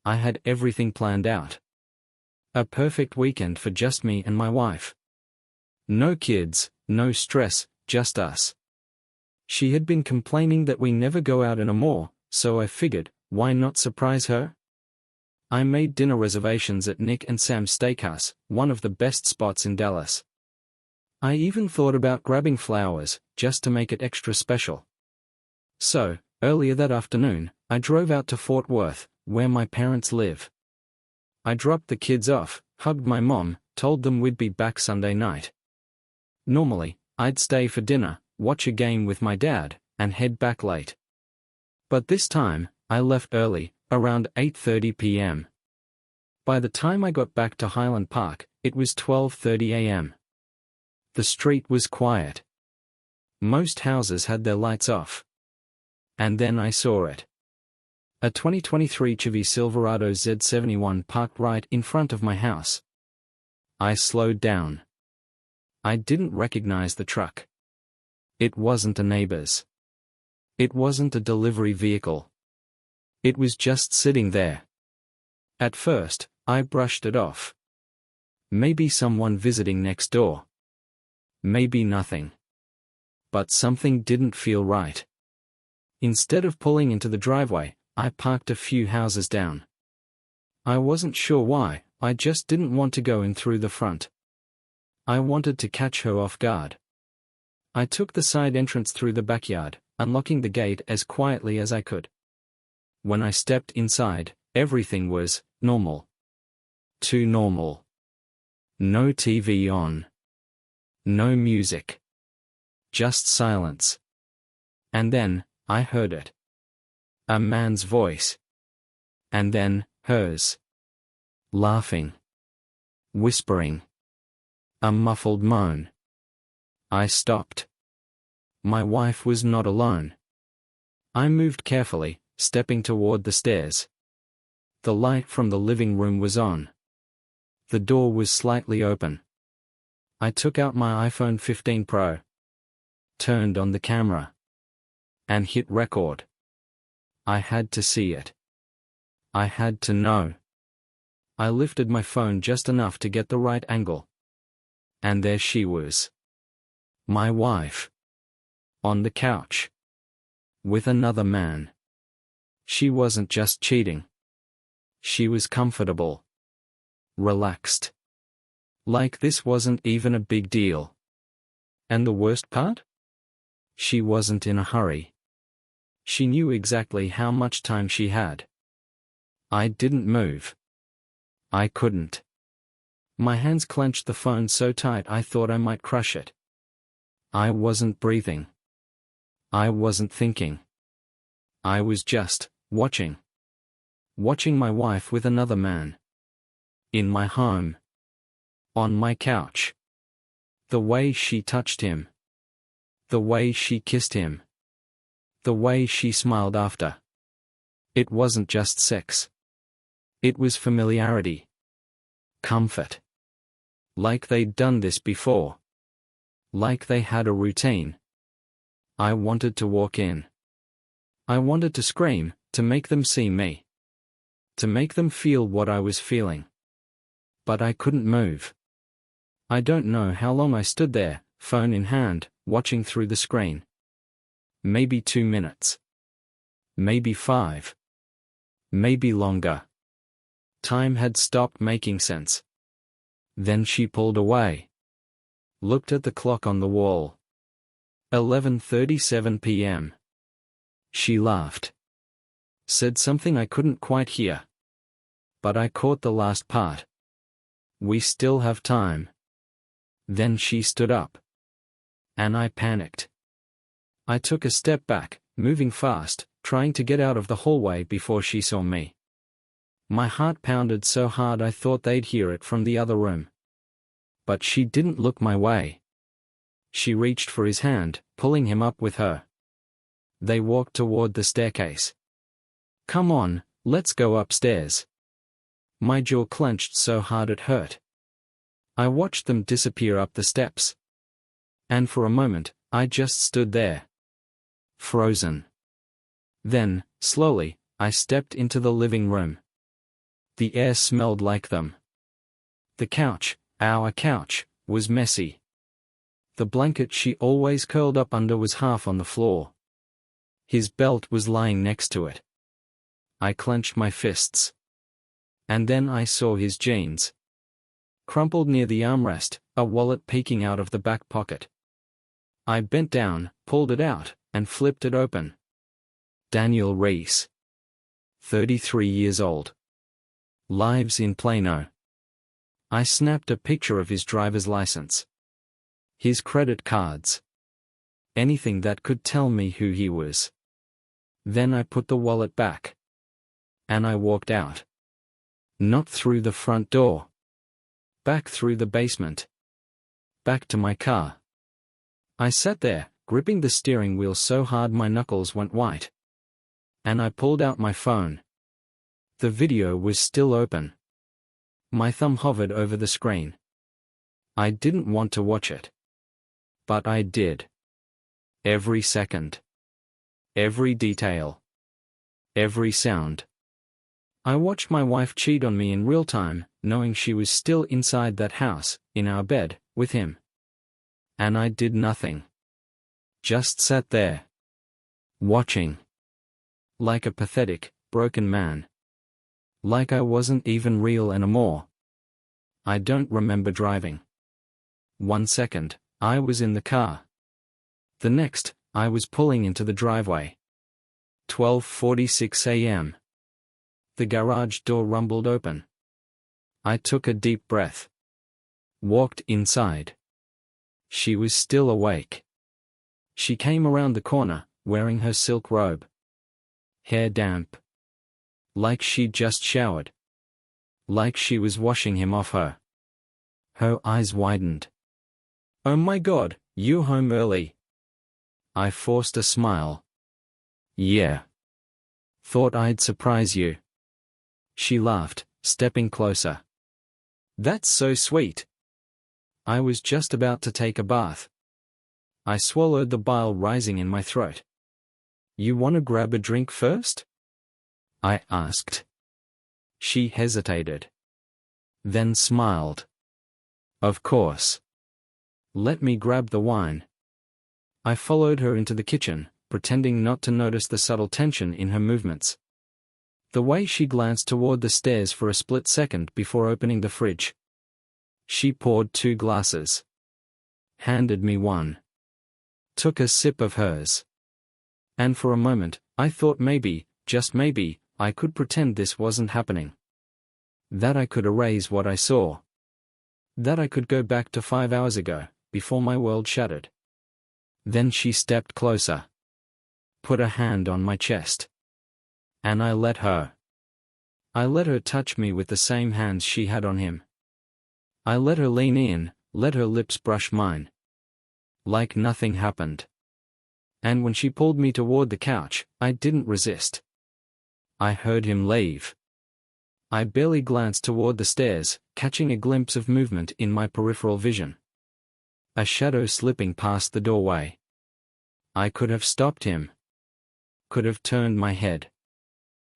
I had everything planned out. A perfect weekend for just me and my wife. No kids, no stress, just us. She had been complaining that we never go out anymore, so I figured, why not surprise her? I made dinner reservations at Nick and Sam's Steakhouse, one of the best spots in Dallas. I even thought about grabbing flowers, just to make it extra special. So, earlier that afternoon, I drove out to Fort Worth, where my parents live. I dropped the kids off, hugged my mom, told them we'd be back Sunday night. Normally, I'd stay for dinner, watch a game with my dad, and head back late. But this time, I left early, around 8:30 p.m. By the time I got back to Highland Park, it was 12:30 a.m. The street was quiet. Most houses had their lights off. And then I saw it. A 2023 Chevy Silverado Z71 parked right in front of my house. I slowed down. I didn't recognize the truck. It wasn't a neighbor's. It wasn't a delivery vehicle. It was just sitting there. At first, I brushed it off. Maybe someone visiting next door. Maybe nothing. But something didn't feel right. Instead of pulling into the driveway, I parked a few houses down. I wasn't sure why, I just didn't want to go in through the front. I wanted to catch her off guard. I took the side entrance through the backyard, unlocking the gate as quietly as I could. When I stepped inside, everything was normal. Too normal. No TV on. No music. Just silence. And then, I heard it. A man's voice. And then, hers. Laughing. Whispering. A muffled moan. I stopped. My wife was not alone. I moved carefully, stepping toward the stairs. The light from the living room was on. The door was slightly open. I took out my iPhone 15 Pro. Turned on the camera. And hit record. I had to see it. I had to know. I lifted my phone just enough to get the right angle. And there she was. My wife. On the couch. With another man. She wasn't just cheating. She was comfortable. Relaxed. Like this wasn't even a big deal. And the worst part? She wasn't in a hurry. She knew exactly how much time she had. I didn't move. I couldn't. My hands clenched the phone so tight I thought I might crush it. I wasn't breathing. I wasn't thinking. I was just watching. Watching my wife with another man. In my home. On my couch. The way she touched him. The way she kissed him. The way she smiled after. It wasn't just sex. It was familiarity. Comfort. Like they'd done this before. Like they had a routine. I wanted to walk in. I wanted to scream, to make them see me. To make them feel what I was feeling. But I couldn't move. I don't know how long I stood there, phone in hand, watching through the screen. Maybe 2 minutes. Maybe 5. Maybe longer. Time had stopped making sense. Then she pulled away. Looked at the clock on the wall. 11:37 p.m. She laughed. Said something I couldn't quite hear. But I caught the last part. We still have time. Then she stood up. And I panicked. I took a step back, moving fast, trying to get out of the hallway before she saw me. My heart pounded so hard I thought they'd hear it from the other room. But she didn't look my way. She reached for his hand, pulling him up with her. They walked toward the staircase. Come on, let's go upstairs. My jaw clenched so hard it hurt. I watched them disappear up the steps. And for a moment, I just stood there. Frozen. Then, slowly, I stepped into the living room. The air smelled like them. The couch, our couch, was messy. The blanket she always curled up under was half on the floor. His belt was lying next to it. I clenched my fists. And then I saw his jeans. Crumpled near the armrest, a wallet peeking out of the back pocket. I bent down, pulled it out, and flipped it open. Daniel Reese. 33 years old. Lives in Plano. I snapped a picture of his driver's license. His credit cards. Anything that could tell me who he was. Then I put the wallet back. And I walked out. Not through the front door. Back through the basement. Back to my car. I sat there, gripping the steering wheel so hard my knuckles went white. And I pulled out my phone. The video was still open. My thumb hovered over the screen. I didn't want to watch it. But I did. Every second. Every detail. Every sound. I watched my wife cheat on me in real time, knowing she was still inside that house, in our bed, with him. And I did nothing. Just sat there. Watching. Like a pathetic, broken man. Like I wasn't even real anymore. I don't remember driving. 1 second, I was in the car. The next, I was pulling into the driveway. 12:46 a.m. The garage door rumbled open. I took a deep breath. Walked inside. She was still awake. She came around the corner, wearing her silk robe. Hair damp. Like she'd just showered. Like she was washing him off her. Her eyes widened. "Oh my God, you home early." I forced a smile. "Yeah. Thought I'd surprise you." She laughed, stepping closer. "That's so sweet." I was just about to take a bath. I swallowed the bile rising in my throat. "You want to grab a drink first?" I asked. She hesitated. Then smiled. "Of course. Let me grab the wine." I followed her into the kitchen, pretending not to notice the subtle tension in her movements. The way she glanced toward the stairs for a split second before opening the fridge. She poured 2 glasses. Handed me one. Took a sip of hers. And for a moment, I thought maybe, just maybe, I could pretend this wasn't happening. That I could erase what I saw. That I could go back to 5 hours ago, before my world shattered. Then she stepped closer. Put a hand on my chest. And I let her. I let her touch me with the same hands she had on him. I let her lean in, let her lips brush mine. Like nothing happened. And when she pulled me toward the couch, I didn't resist. I heard him leave. I barely glanced toward the stairs, catching a glimpse of movement in my peripheral vision. A shadow slipping past the doorway. I could have stopped him. Could have turned my head.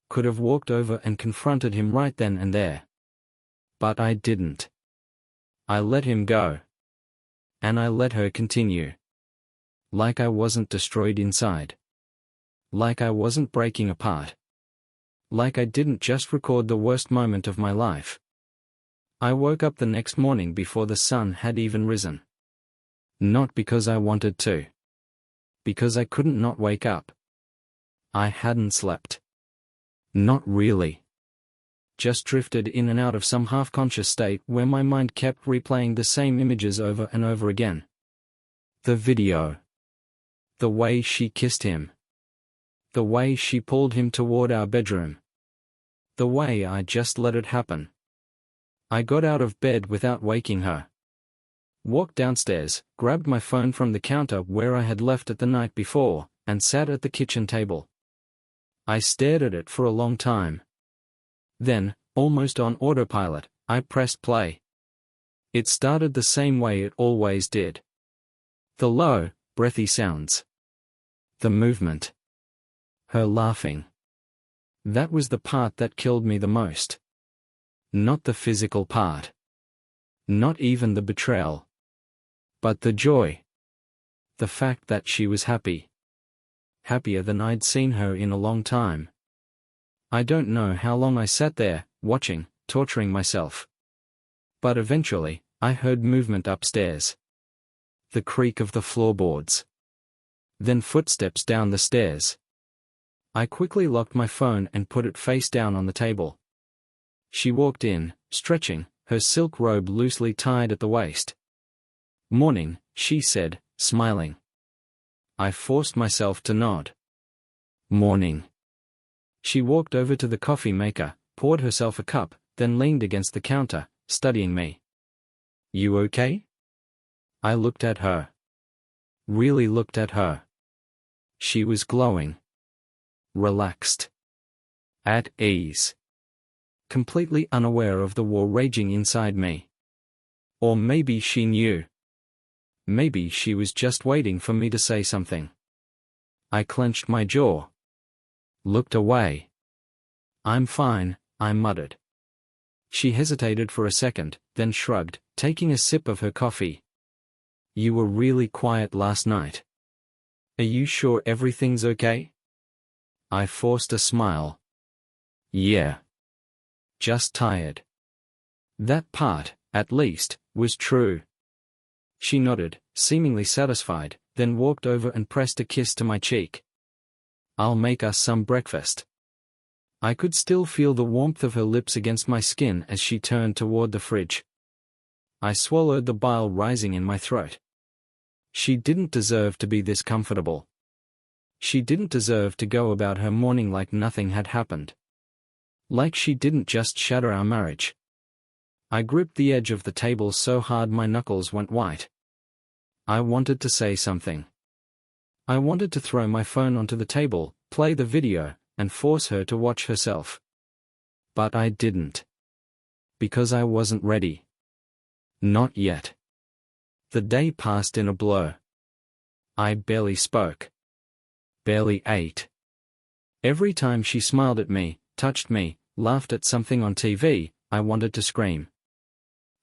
Could have walked over and confronted him right then and there. But I didn't. I let him go. And I let her continue. Like I wasn't destroyed inside. Like I wasn't breaking apart. Like I didn't just record the worst moment of my life. I woke up the next morning before the sun had even risen. Not because I wanted to. Because I couldn't not wake up. I hadn't slept. Not really. Just drifted in and out of some half-conscious state where my mind kept replaying the same images over and over again. The video. The way she kissed him. The way she pulled him toward our bedroom. The way I just let it happen. I got out of bed without waking her. Walked downstairs, grabbed my phone from the counter where I had left it the night before, and sat at the kitchen table. I stared at it for a long time. Then, almost on autopilot, I pressed play. It started the same way it always did. The low, breathy sounds. The movement. Her laughing. That was the part that killed me the most. Not the physical part. Not even the betrayal. But the joy. The fact that she was happy. Happier than I'd seen her in a long time. I don't know how long I sat there, watching, torturing myself. But eventually, I heard movement upstairs. The creak of the floorboards. Then footsteps down the stairs. I quickly locked my phone and put it face down on the table. She walked in, stretching, her silk robe loosely tied at the waist. "Morning," she said, smiling. I forced myself to nod. "Morning." She walked over to the coffee maker, poured herself a cup, then leaned against the counter, studying me. "You okay?" I looked at her. Really looked at her. She was glowing. Relaxed. At ease. Completely unaware of the war raging inside me. Or maybe she knew. Maybe she was just waiting for me to say something. I clenched my jaw. Looked away. "I'm fine," I muttered. She hesitated for a second, then shrugged, taking a sip of her coffee. "You were really quiet last night. Are you sure everything's okay?" I forced a smile. "Yeah. Just tired." That part, at least, was true. She nodded, seemingly satisfied, then walked over and pressed a kiss to my cheek. "I'll make us some breakfast." I could still feel the warmth of her lips against my skin as she turned toward the fridge. I swallowed the bile rising in my throat. She didn't deserve to be this comfortable. She didn't deserve to go about her morning like nothing had happened. Like she didn't just shatter our marriage. I gripped the edge of the table so hard my knuckles went white. I wanted to say something. I wanted to throw my phone onto the table, play the video, and force her to watch herself. But I didn't. Because I wasn't ready. Not yet. The day passed in a blur. I barely spoke. Barely ate. Every time she smiled at me, touched me, laughed at something on TV, I wanted to scream.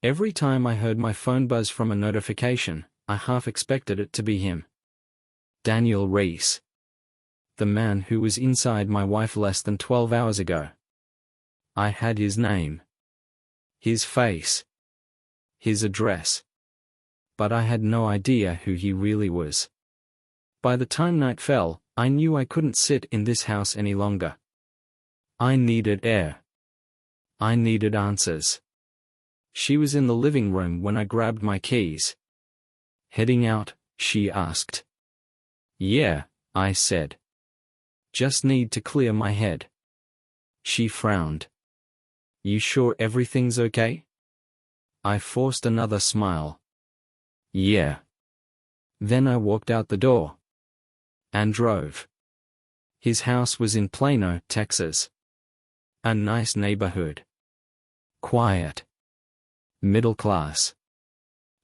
Every time I heard my phone buzz from a notification, I half expected it to be him. Daniel Reese. The man who was inside my wife less than 12 hours ago. I had his name. His face. His address. But I had no idea who he really was. By the time night fell, I knew I couldn't sit in this house any longer. I needed air. I needed answers. She was in the living room when I grabbed my keys. "Heading out?" she asked. "Yeah," I said. "Just need to clear my head." She frowned. "You sure everything's okay?" I forced another smile. "Yeah." Then I walked out the door. And drove. His house was in Plano, Texas. A nice neighborhood. Quiet. Middle class.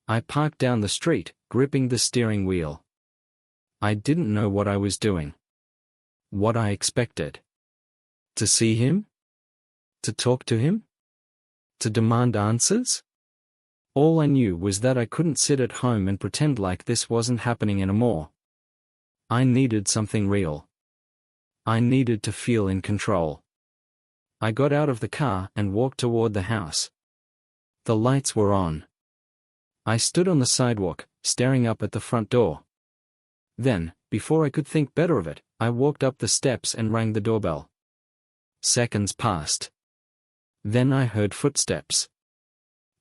I parked down the street, gripping the steering wheel. I didn't know what I was doing. What I expected. To see him? To talk to him? To demand answers? All I knew was that I couldn't sit at home and pretend like this wasn't happening anymore. I needed something real. I needed to feel in control. I got out of the car and walked toward the house. The lights were on. I stood on the sidewalk, staring up at the front door. Then, before I could think better of it, I walked up the steps and rang the doorbell. Seconds passed. Then I heard footsteps.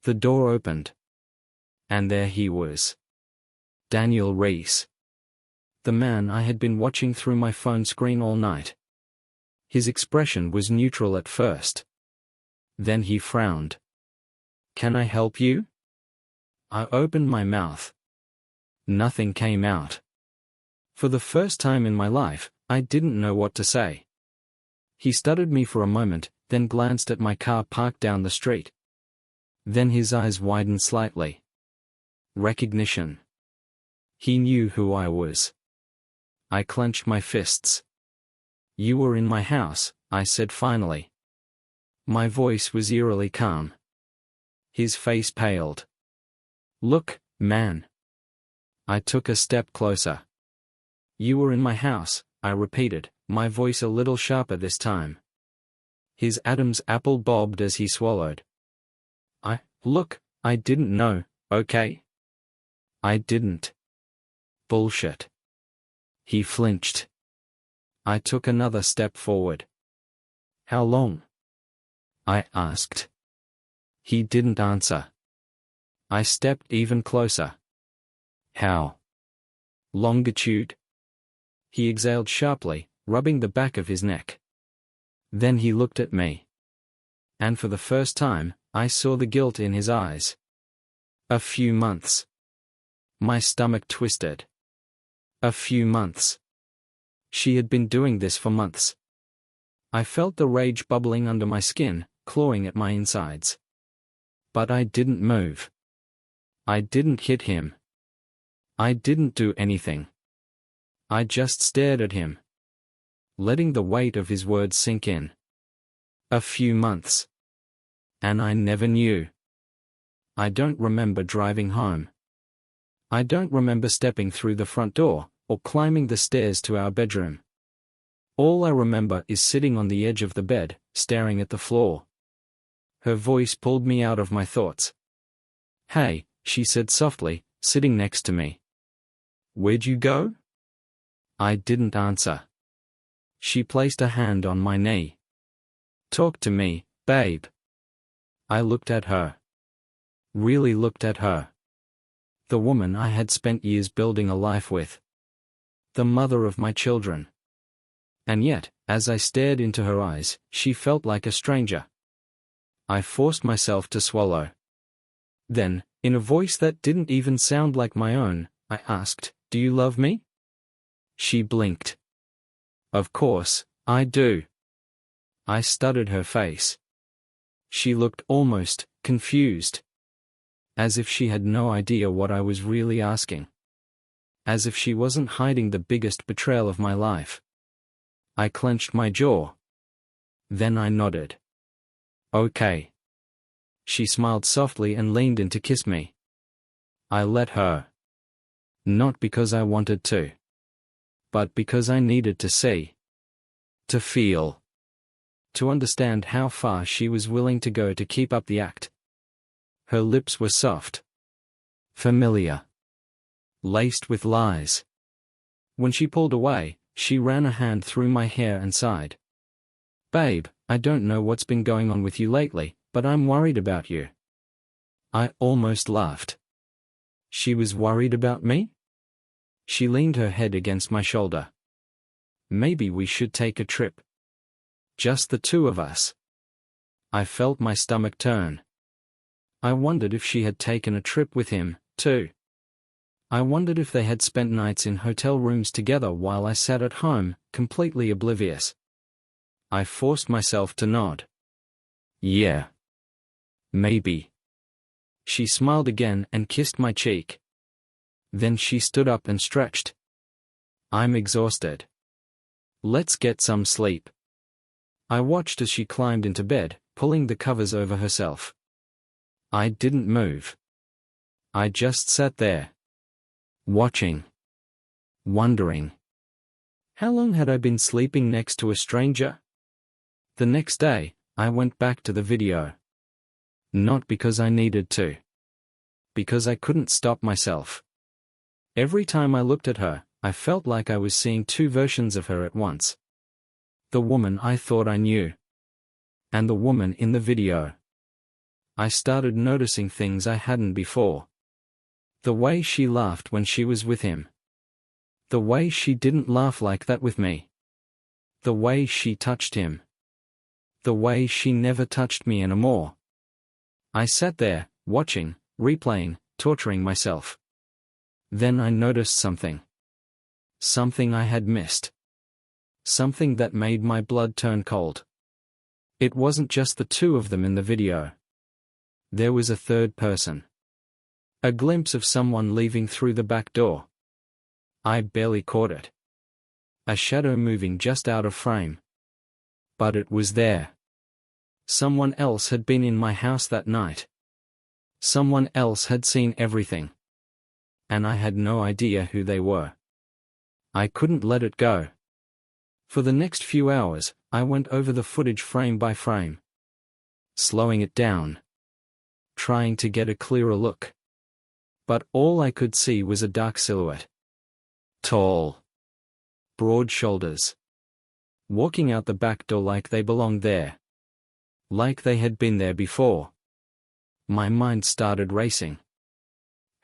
The door opened. And there he was. Daniel Reese. The man I had been watching through my phone screen all night. His expression was neutral at first. Then he frowned. "Can I help you?" I opened my mouth. Nothing came out. For the first time in my life, I didn't know what to say. He studied me for a moment, then glanced at my car parked down the street. Then his eyes widened slightly. Recognition. He knew who I was. I clenched my fists. "You were in my house," I said finally. My voice was eerily calm. His face paled. Look, man. I took a step closer. You were in my house, I repeated, my voice a little sharper this time. His Adam's apple bobbed as he swallowed. Look, I didn't know, okay? I didn't. Bullshit. He flinched. I took another step forward. How long? I asked. He didn't answer. I stepped even closer. How? Longitude? He exhaled sharply, rubbing the back of his neck. Then he looked at me. And for the first time, I saw the guilt in his eyes. A few months. My stomach twisted. A few months. She had been doing this for months. I felt the rage bubbling under my skin, clawing at my insides. But I didn't move. I didn't hit him. I didn't do anything. I just stared at him, letting the weight of his words sink in. A few months. And I never knew. I don't remember driving home. I don't remember stepping through the front door, or climbing the stairs to our bedroom. All I remember is sitting on the edge of the bed, staring at the floor. Her voice pulled me out of my thoughts. Hey, she said softly, sitting next to me. Where'd you go? I didn't answer. She placed a hand on my knee. Talk to me, babe. I looked at her. Really looked at her. The woman I had spent years building a life with. The mother of my children. And yet, as I stared into her eyes, she felt like a stranger. I forced myself to swallow. Then, in a voice that didn't even sound like my own, I asked, Do you love me? She blinked. Of course, I do. I studied her face. She looked almost confused. As if she had no idea what I was really asking. As if she wasn't hiding the biggest betrayal of my life. I clenched my jaw. Then I nodded. Okay. She smiled softly and leaned in to kiss me. I let her. Not because I wanted to. But because I needed to see. To feel. To understand how far she was willing to go to keep up the act. Her lips were soft. Familiar. Laced with lies. When she pulled away, she ran a hand through my hair and sighed. Babe, I don't know what's been going on with you lately, but I'm worried about you. I almost laughed. She was worried about me? She leaned her head against my shoulder. Maybe we should take a trip. Just the two of us. I felt my stomach turn. I wondered if she had taken a trip with him, too. I wondered if they had spent nights in hotel rooms together while I sat at home, completely oblivious. I forced myself to nod. Yeah. Maybe. She smiled again and kissed my cheek. Then she stood up and stretched. I'm exhausted. Let's get some sleep. I watched as she climbed into bed, pulling the covers over herself. I didn't move. I just sat there. Watching. Wondering. How long had I been sleeping next to a stranger? The next day, I went back to the video. Not because I needed to. Because I couldn't stop myself. Every time I looked at her, I felt like I was seeing two versions of her at once. The woman I thought I knew. And the woman in the video. I started noticing things I hadn't before. The way she laughed when she was with him. The way she didn't laugh like that with me. The way she touched him. The way she never touched me anymore. I sat there, watching, replaying, torturing myself. Then I noticed something. Something I had missed. Something that made my blood turn cold. It wasn't just the two of them in the video. There was a third person. A glimpse of someone leaving through the back door. I barely caught it. A shadow moving just out of frame. But it was there. Someone else had been in my house that night. Someone else had seen everything. And I had no idea who they were. I couldn't let it go. For the next few hours, I went over the footage frame by frame, slowing it down, trying to get a clearer look. But all I could see was a dark silhouette. Tall, broad shoulders, walking out the back door like they belonged there. Like they had been there before. My mind started racing.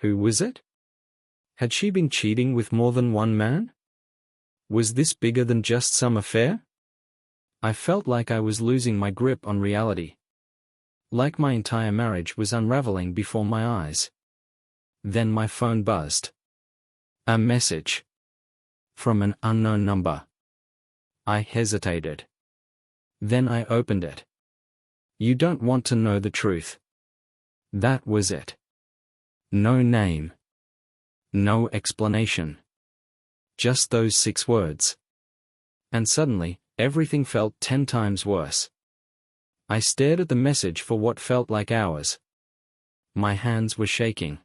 Who was it? Had she been cheating with more than one man? Was this bigger than just some affair? I felt like I was losing my grip on reality. Like my entire marriage was unraveling before my eyes. Then my phone buzzed. A message. From an unknown number. I hesitated. Then I opened it. You don't want to know the truth. That was it. No name. No explanation. Just those 6 words. And suddenly, everything felt 10 times worse. I stared at the message for what felt like hours. My hands were shaking.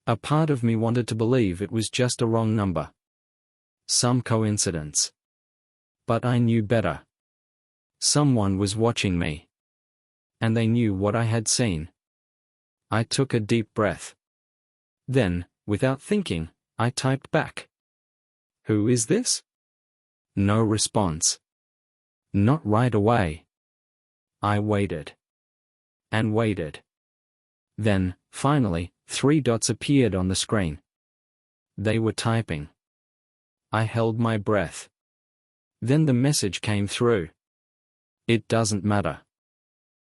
A part of me wanted to believe it was just a wrong number. Some coincidence. But I knew better. Someone was watching me. And they knew what I had seen. I took a deep breath. Then, without thinking, I typed back. Who is this? No response. Not right away. I waited. And waited. Then, finally, 3 dots appeared on the screen. They were typing. I held my breath. Then the message came through. It doesn't matter.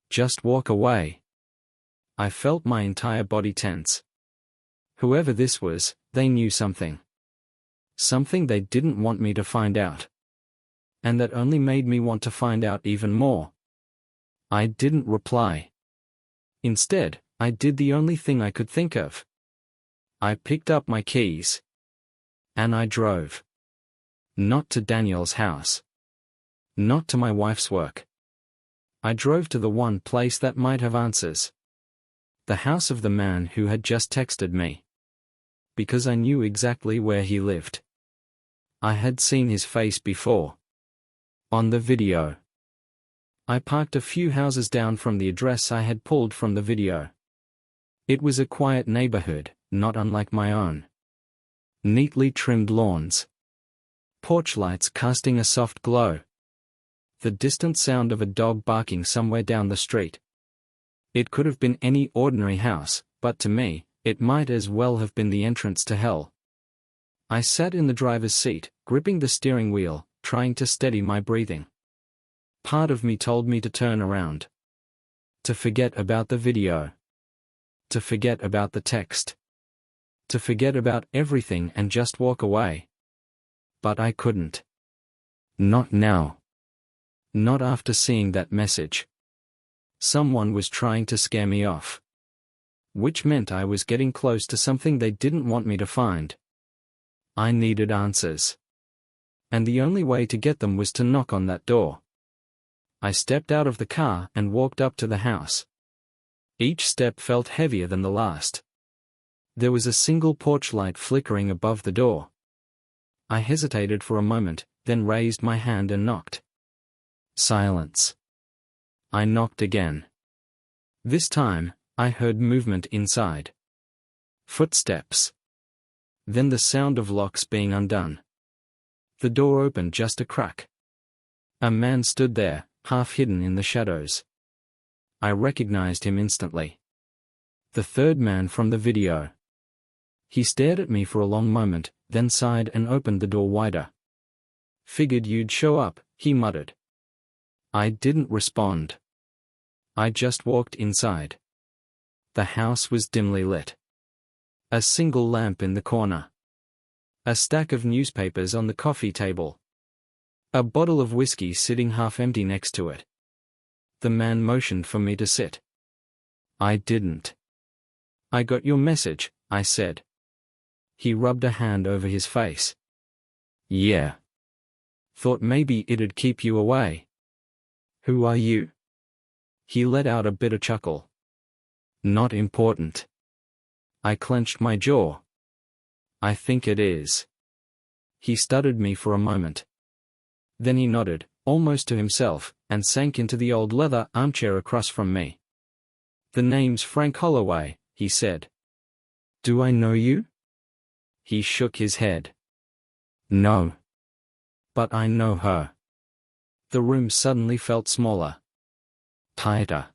Just walk away. I felt my entire body tense. Whoever this was, they knew something. Something they didn't want me to find out. And that only made me want to find out even more. I didn't reply. Instead, I did the only thing I could think of. I picked up my keys. And I drove. Not to Daniel's house. Not to my wife's work. I drove to the one place that might have answers. The house of the man who had just texted me. Because I knew exactly where he lived. I had seen his face before. On the video. I parked a few houses down from the address I had pulled from the video. It was a quiet neighborhood, not unlike my own. Neatly trimmed lawns. Porch lights casting a soft glow. The distant sound of a dog barking somewhere down the street. It could have been any ordinary house, but to me, it might as well have been the entrance to hell. I sat in the driver's seat, gripping the steering wheel, trying to steady my breathing. Part of me told me to turn around. To forget about the video. To forget about the text. To forget about everything and just walk away. But I couldn't. Not now. Not after seeing that message. Someone was trying to scare me off. Which meant I was getting close to something they didn't want me to find. I needed answers. And the only way to get them was to knock on that door. I stepped out of the car and walked up to the house. Each step felt heavier than the last. There was a single porch light flickering above the door. I hesitated for a moment, then raised my hand and knocked. Silence. I knocked again. This time, I heard movement inside. Footsteps. Then the sound of locks being undone. The door opened just a crack. A man stood there, half hidden in the shadows. I recognized him instantly. The third man from the video. He stared at me for a long moment, then sighed and opened the door wider. Figured you'd show up, he muttered. I didn't respond. I just walked inside. The house was dimly lit. A single lamp in the corner. A stack of newspapers on the coffee table. A bottle of whiskey sitting half empty next to it. The man motioned for me to sit. I didn't. I got your message, I said. He rubbed a hand over his face. Yeah. Thought maybe it'd keep you away. Who are you? He let out a bitter chuckle. Not important. I clenched my jaw. I think it is. He studied me for a moment. Then he nodded, almost to himself, and sank into the old leather armchair across from me. The name's Frank Holloway, he said. Do I know you? He shook his head. No. But I know her. The room suddenly felt smaller. Tighter.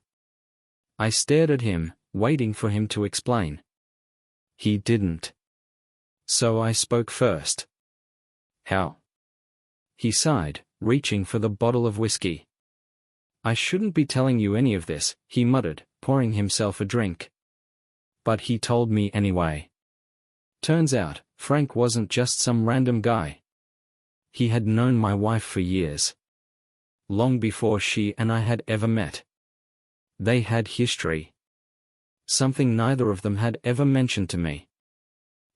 I stared at him, waiting for him to explain. He didn't. So I spoke first. How? He sighed, reaching for the bottle of whiskey. I shouldn't be telling you any of this, he muttered, pouring himself a drink. But he told me anyway. Turns out, Frank wasn't just some random guy. He had known my wife for years. Long before she and I had ever met. They had history. Something neither of them had ever mentioned to me.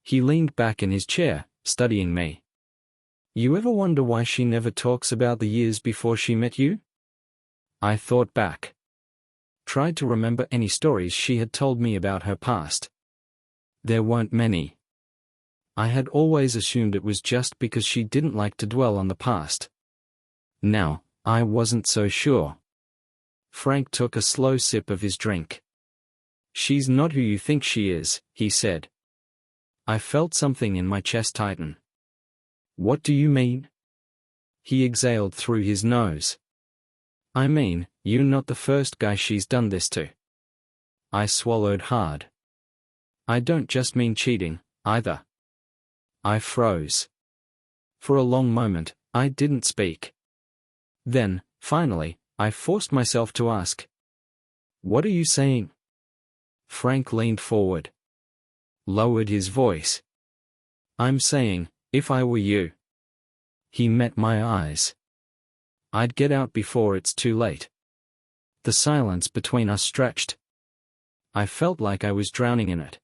He leaned back in his chair, studying me. You ever wonder why she never talks about the years before she met you? I thought back. Tried to remember any stories she had told me about her past. There weren't many. I had always assumed it was just because she didn't like to dwell on the past. Now, I wasn't so sure. Frank took a slow sip of his drink. She's not who you think she is, he said. I felt something in my chest tighten. What do you mean? He exhaled through his nose. I mean, you're not the first guy she's done this to. I swallowed hard. I don't just mean cheating, either. I froze. For a long moment, I didn't speak. Then, finally, I forced myself to ask. What are you saying? Frank leaned forward. Lowered his voice. I'm saying, if I were you. He met my eyes. I'd get out before it's too late. The silence between us stretched. I felt like I was drowning in it.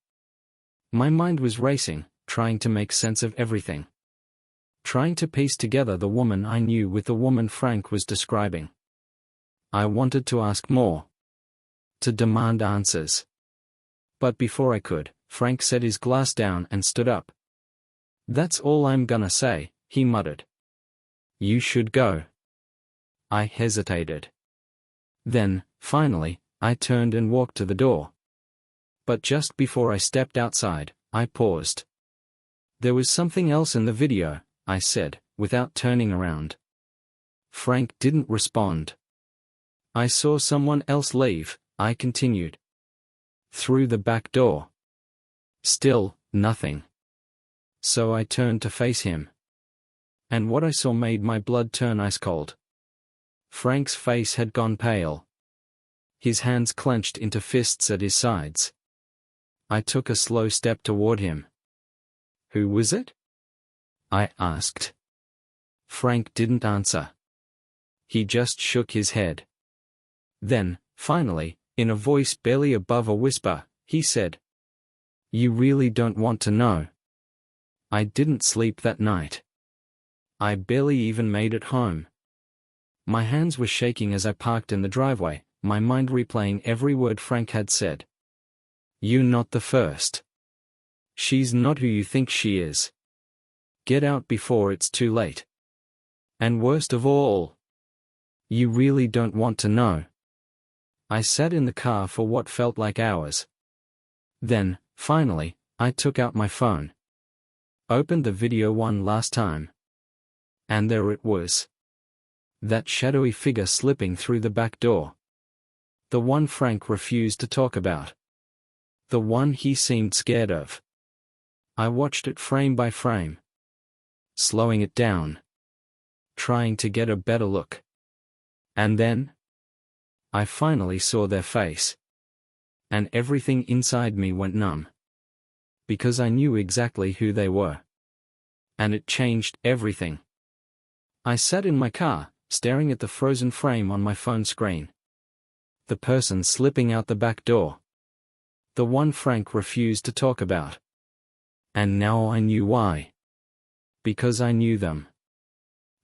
My mind was racing, trying to make sense of everything. Trying to piece together the woman I knew with the woman Frank was describing. I wanted to ask more. To demand answers. But before I could, Frank set his glass down and stood up. That's all I'm gonna say, he muttered. You should go. I hesitated. Then, finally, I turned and walked to the door. But just before I stepped outside, I paused. There was something else in the video, I said, without turning around. Frank didn't respond. I saw someone else leave, I continued. Through the back door. Still, nothing. So I turned to face him. And what I saw made my blood turn ice cold. Frank's face had gone pale. His hands clenched into fists at his sides. I took a slow step toward him. Who was it? I asked. Frank didn't answer. He just shook his head. Then, finally, in a voice barely above a whisper, he said, You really don't want to know. I didn't sleep that night. I barely even made it home. My hands were shaking as I parked in the driveway, my mind replaying every word Frank had said. You're not the first. She's not who you think she is. Get out before it's too late. And worst of all, you really don't want to know. I sat in the car for what felt like hours. Then, finally, I took out my phone. Opened the video one last time. And there it was. That shadowy figure slipping through the back door. The one Frank refused to talk about. The one he seemed scared of. I watched it frame by frame. Slowing it down. Trying to get a better look. And then? I finally saw their face. And everything inside me went numb. Because I knew exactly who they were. And it changed everything. I sat in my car, staring at the frozen frame on my phone screen. The person slipping out the back door. The one Frank refused to talk about. And now I knew why. Because I knew them.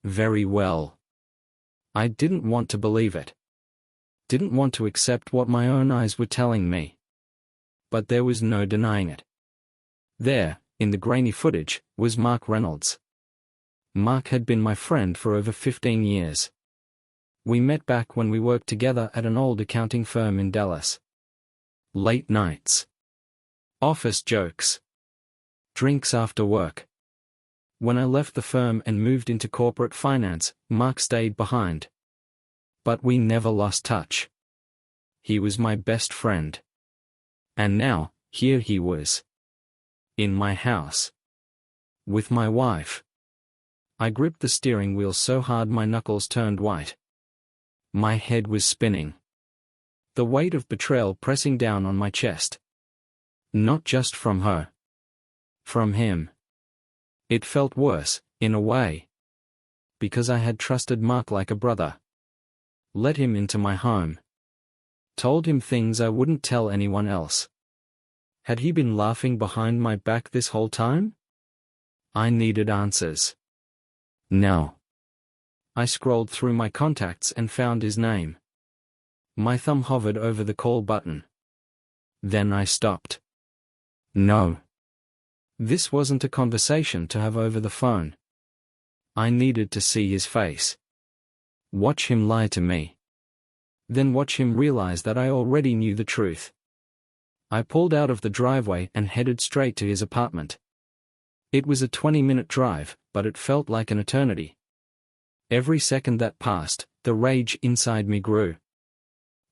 Very well. I didn't want to believe it. didn't want to accept what my own eyes were telling me. But there was no denying it. There, in the grainy footage, was Mark Reynolds. Mark had been my friend for over 15 years. We met back when we worked together at an old accounting firm in Dallas. Late nights. Office jokes. Drinks after work. When I left the firm and moved into corporate finance, Mark stayed behind. But we never lost touch. He was my best friend. And now, here he was. In my house. With my wife. I gripped the steering wheel so hard my knuckles turned white. My head was spinning. The weight of betrayal pressing down on my chest. Not just from her. From him. It felt worse, in a way. Because I had trusted Mark like a brother. Let him into my home. Told him things I wouldn't tell anyone else. Had he been laughing behind my back this whole time? I needed answers. No. I scrolled through my contacts and found his name. My thumb hovered over the call button. Then I stopped. No. This wasn't a conversation to have over the phone. I needed to see his face. Watch him lie to me. Then watch him realize that I already knew the truth. I pulled out of the driveway and headed straight to his apartment. It was a 20-minute drive, but it felt like an eternity. Every second that passed, the rage inside me grew.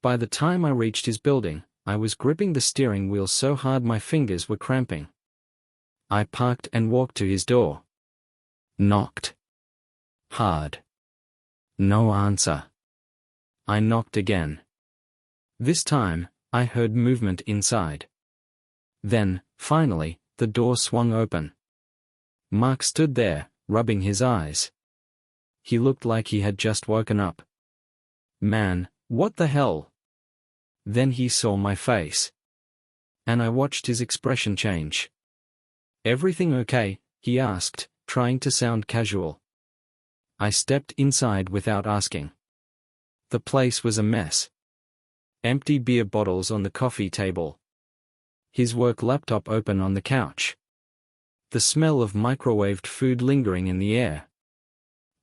By the time I reached his building, I was gripping the steering wheel so hard my fingers were cramping. I parked and walked to his door. Knocked. Hard. No answer. I knocked again. This time, I heard movement inside. Then, finally, the door swung open. Mark stood there, rubbing his eyes. He looked like he had just woken up. Man, what the hell? Then he saw my face. And I watched his expression change. Everything okay? He asked, trying to sound casual. I stepped inside without asking. The place was a mess. Empty beer bottles on the coffee table. His work laptop open on the couch. The smell of microwaved food lingering in the air.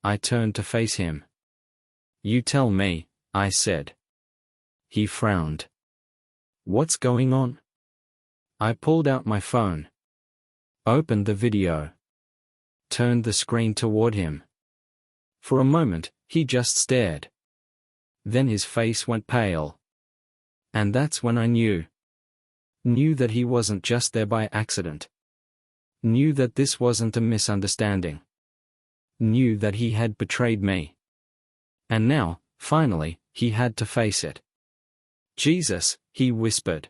I turned to face him. You tell me, I said. He frowned. What's going on? I pulled out my phone. Opened the video. Turned the screen toward him. For a moment, he just stared. Then his face went pale. And that's when I knew. Knew that he wasn't just there by accident. Knew that this wasn't a misunderstanding. Knew that he had betrayed me. And now, finally, he had to face it. Jesus, he whispered.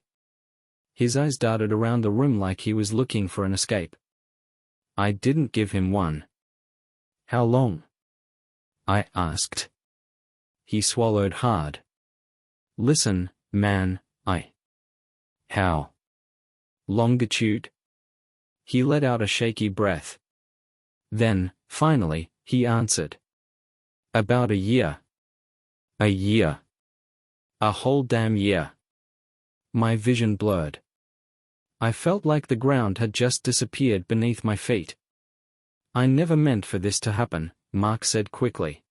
His eyes darted around the room like he was looking for an escape. I didn't give him one. How long? I asked. He swallowed hard. Listen, man, How? Longitude? He let out a shaky breath. Then, finally, he answered. About a year. A year. A whole damn year. My vision blurred. I felt like the ground had just disappeared beneath my feet. I never meant for this to happen, Mark said quickly.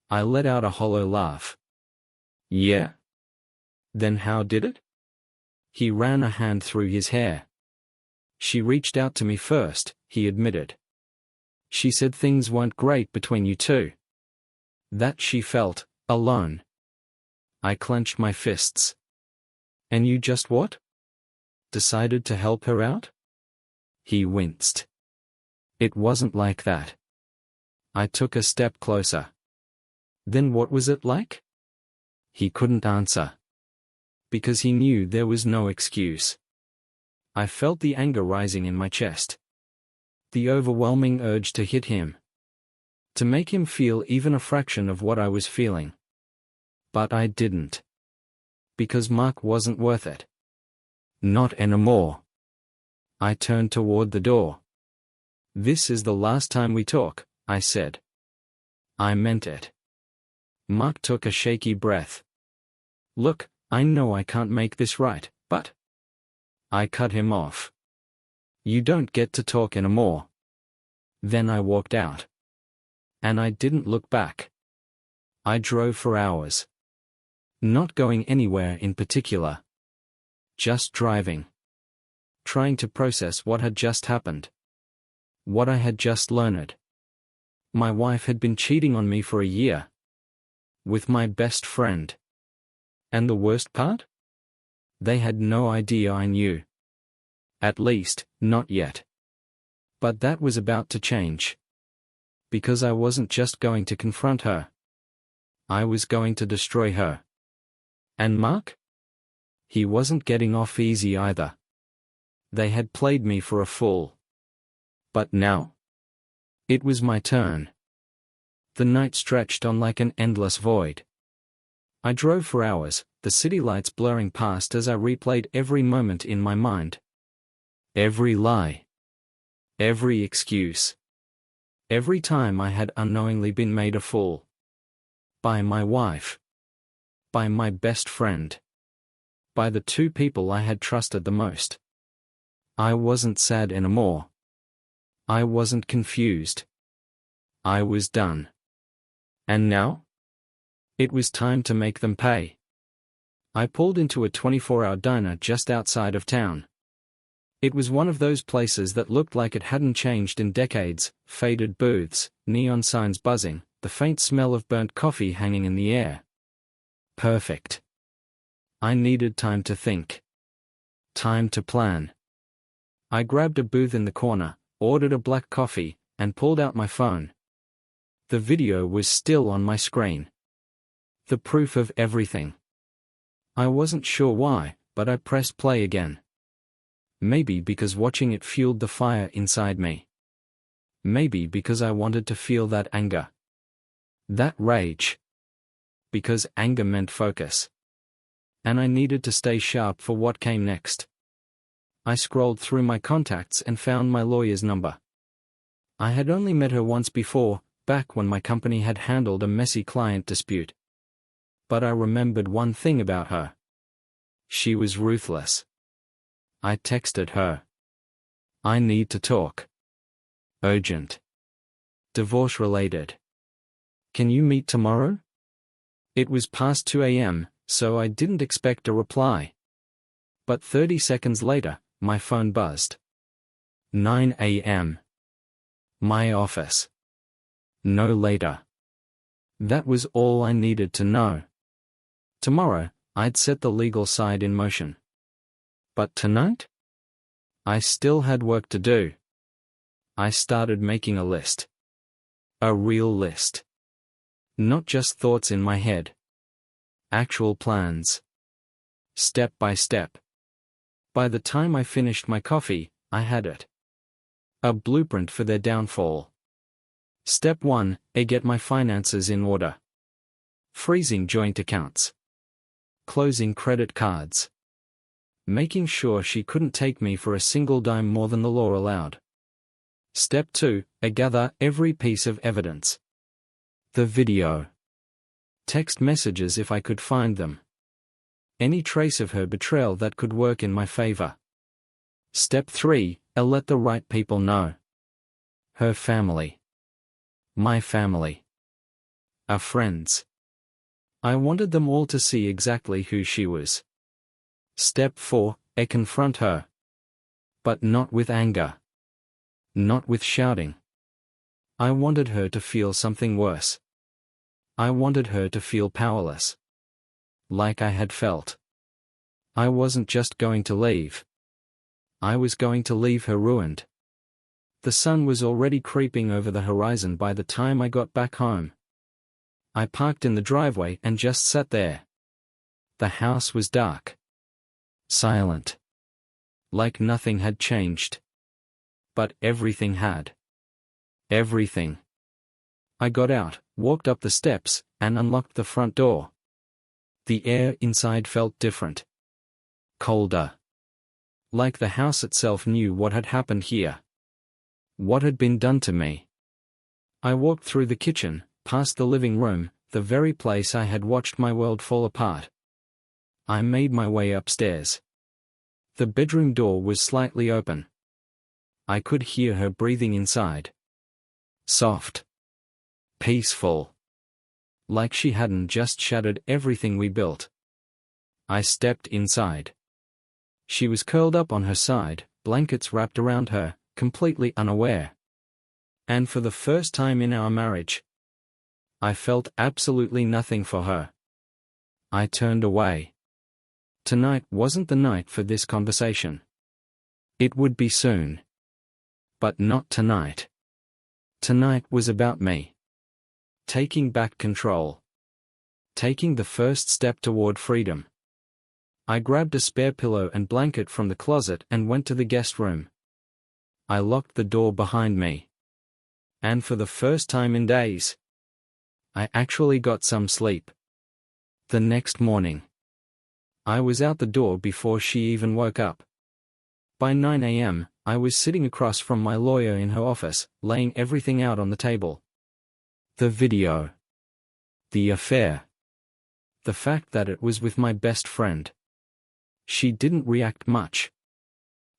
I let out a hollow laugh. Yeah? Then how did it? He ran a hand through his hair. She reached out to me first, he admitted. She said things weren't great between you two. That she felt alone. I clenched my fists. And you just what? Decided to help her out? He winced. It wasn't like that. I took a step closer. Then what was it like? He couldn't answer. Because he knew there was no excuse. I felt the anger rising in my chest. The overwhelming urge to hit him. To make him feel even a fraction of what I was feeling. But I didn't. Because Mark wasn't worth it. Not anymore. I turned toward the door. This is the last time we talk, I said. I meant it. Mark took a shaky breath. Look, I know I can't make this right, but. I cut him off. You don't get to talk anymore. Then I walked out. And I didn't look back. I drove for hours. Not going anywhere in particular. Just driving. Trying to process what had just happened. What I had just learned. My wife had been cheating on me for a year. With my best friend. And the worst part? They had no idea I knew. At least, not yet. But that was about to change. Because I wasn't just going to confront her. I was going to destroy her. And Mark? He wasn't getting off easy either. They had played me for a fool. But now? It was my turn. The night stretched on like an endless void. I drove for hours, the city lights blurring past as I replayed every moment in my mind. Every lie. Every excuse. Every time I had unknowingly been made a fool. By my wife. By my best friend. By the two people I had trusted the most. I wasn't sad anymore. I wasn't confused. I was done. And now? It was time to make them pay. I pulled into a 24-hour diner just outside of town. It was one of those places that looked like it hadn't changed in decades, faded booths, neon signs buzzing, the faint smell of burnt coffee hanging in the air. Perfect. I needed time to think. Time to plan. I grabbed a booth in the corner, ordered a black coffee, and pulled out my phone. The video was still on my screen. The proof of everything. I wasn't sure why, but I pressed play again. Maybe because watching it fueled the fire inside me. Maybe because I wanted to feel that anger. That rage. Because anger meant focus. And I needed to stay sharp for what came next. I scrolled through my contacts and found my lawyer's number. I had only met her once before, back when my company had handled a messy client dispute. But I remembered one thing about her. She was ruthless. I texted her. I need to talk. Urgent. Divorce related. Can you meet tomorrow? It was past 2 a.m., so I didn't expect a reply. But 30 seconds later, my phone buzzed. 9 a.m. My office. No later. That was all I needed to know. Tomorrow, I'd set the legal side in motion. But tonight? I still had work to do. I started making a list. A real list. Not just thoughts in my head. Actual plans. Step by step. By the time I finished my coffee, I had it. A blueprint for their downfall. Step 1, get my finances in order. Freezing joint accounts. Closing credit cards. Making sure she couldn't take me for a single dime more than the law allowed. Step 2, gather every piece of evidence. The video. Text messages if I could find them. Any trace of her betrayal that could work in my favor. Step 3, let the right people know. Her family. My family. Our friends. I wanted them all to see exactly who she was. Step 4, confront her. But not with anger. Not with shouting. I wanted her to feel something worse. I wanted her to feel powerless. Like I had felt. I wasn't just going to leave. I was going to leave her ruined. The sun was already creeping over the horizon by the time I got back home. I parked in the driveway and just sat there. The house was dark. Silent. Like nothing had changed. But everything had. Everything. I got out, walked up the steps, and unlocked the front door. The air inside felt different. Colder. Like the house itself knew what had happened here. What had been done to me. I walked through the kitchen, past the living room, the very place I had watched my world fall apart. I made my way upstairs. The bedroom door was slightly open. I could hear her breathing inside. Soft. Peaceful. Like she hadn't just shattered everything we built. I stepped inside. She was curled up on her side, blankets wrapped around her, completely unaware. And for the first time in our marriage, I felt absolutely nothing for her. I turned away. Tonight wasn't the night for this conversation. It would be soon. But not tonight. Tonight was about me. Taking back control. Taking the first step toward freedom. I grabbed a spare pillow and blanket from the closet and went to the guest room. I locked the door behind me. And for the first time in days, I actually got some sleep. The next morning, I was out the door before she even woke up. By 9 a.m., I was sitting across from my lawyer in her office, laying everything out on the table. The video. The affair. The fact that it was with my best friend. She didn't react much.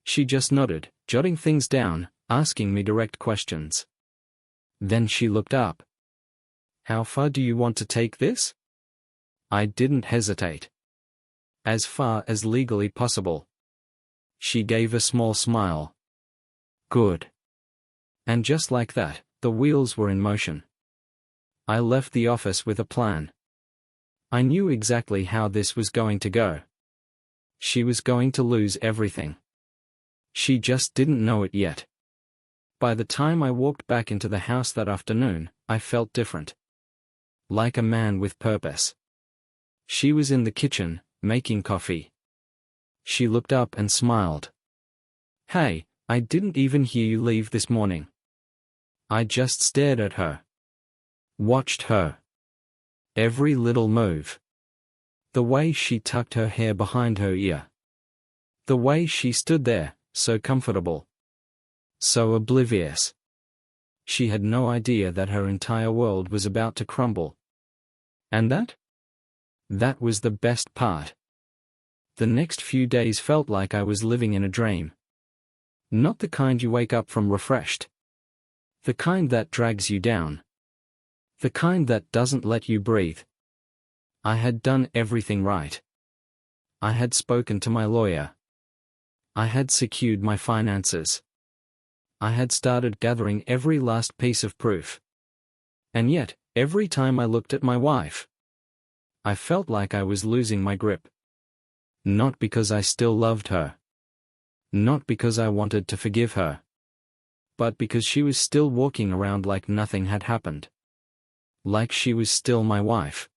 She just nodded, jotting things down, asking me direct questions. Then she looked up. "How far do you want to take this?" I didn't hesitate. "As far as legally possible." She gave a small smile. "Good." And just like that, the wheels were in motion. I left the office with a plan. I knew exactly how this was going to go. She was going to lose everything. She just didn't know it yet. By the time I walked back into the house that afternoon, I felt different. Like a man with purpose. She was in the kitchen, making coffee. She looked up and smiled. "Hey, I didn't even hear you leave this morning." I just stared at her. Watched her. Every little move. The way she tucked her hair behind her ear. The way she stood there, so comfortable. So oblivious. She had no idea that her entire world was about to crumble. And that? That was the best part. The next few days felt like I was living in a dream. Not the kind you wake up from refreshed. The kind that drags you down. The kind that doesn't let you breathe. I had done everything right. I had spoken to my lawyer. I had secured my finances. I had started gathering every last piece of proof. And yet, every time I looked at my wife, I felt like I was losing my grip. Not because I still loved her. Not because I wanted to forgive her. But because she was still walking around like nothing had happened. Like she was still my wife.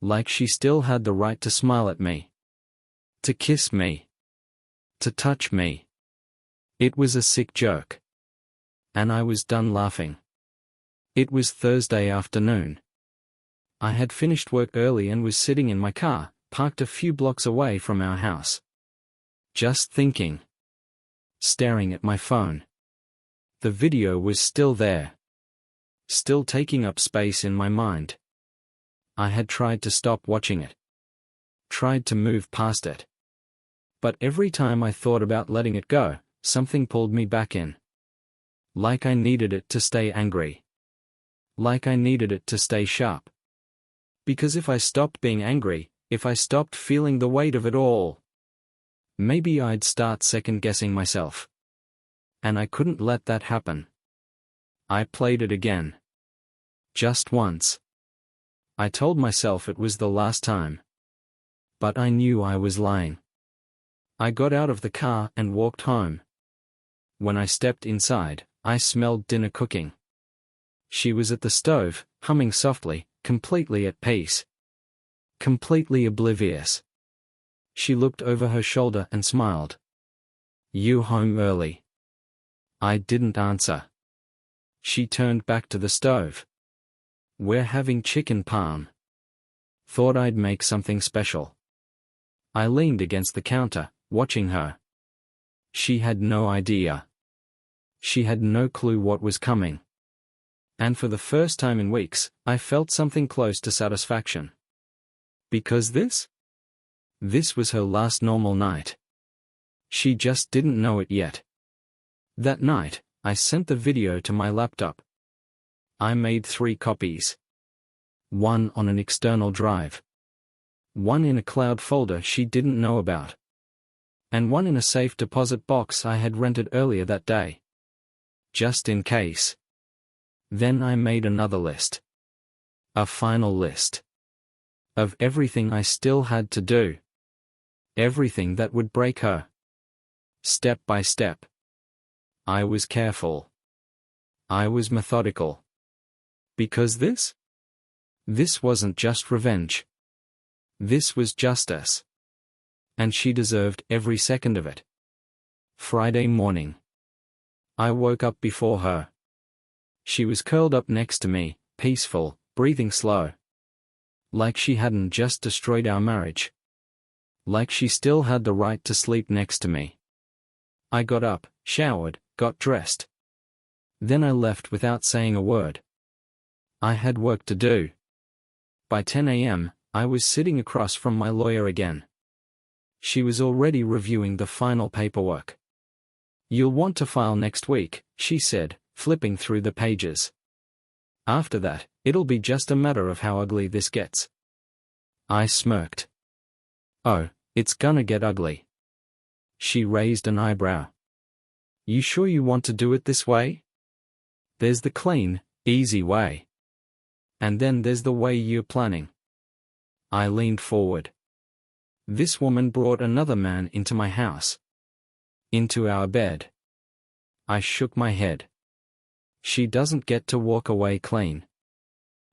Like she still had the right to smile at me. To kiss me. To touch me. It was a sick joke. And I was done laughing. It was Thursday afternoon. I had finished work early and was sitting in my car, parked a few blocks away from our house. Just thinking. Staring at my phone. The video was still there. Still taking up space in my mind. I had tried to stop watching it. Tried to move past it. But every time I thought about letting it go, something pulled me back in. Like I needed it to stay angry. Like I needed it to stay sharp. Because if I stopped being angry, if I stopped feeling the weight of it all, maybe I'd start second-guessing myself. And I couldn't let that happen. I played it again. Just once. I told myself it was the last time. But I knew I was lying. I got out of the car and walked home. When I stepped inside, I smelled dinner cooking. She was at the stove, humming softly, completely at peace. Completely oblivious. She looked over her shoulder and smiled. "You home early?" I didn't answer. She turned back to the stove. "We're having chicken parm." Thought I'd make something special. I leaned against the counter, watching her. She had no idea. She had no clue what was coming. And for the first time in weeks, I felt something close to satisfaction. Because this This was her last normal night. She just didn't know it yet. That night, I sent the video to my laptop. I made 3 copies. One on an external drive. One in a cloud folder she didn't know about. And one in a safe deposit box I had rented earlier that day. Just in case. Then I made another list. A final list. Of everything I still had to do. Everything that would break her. Step by step. I was careful. I was methodical. Because this wasn't just revenge. This was justice. And she deserved every second of it. Friday morning. I woke up before her. She was curled up next to me, peaceful, breathing slow. Like she hadn't just destroyed our marriage. Like she still had the right to sleep next to me. I got up, showered, got dressed. Then I left without saying a word. I had work to do. By 10 a.m., I was sitting across from my lawyer again. She was already reviewing the final paperwork. "You'll want to file next week," she said, flipping through the pages. "After that, it'll be just a matter of how ugly this gets." I smirked. "Oh, it's gonna get ugly." She raised an eyebrow. "You sure you want to do it this way? There's the clean, easy way. And then there's the way you're planning." I leaned forward. This woman brought another man into my house. Into our bed. I shook my head. She doesn't get to walk away clean.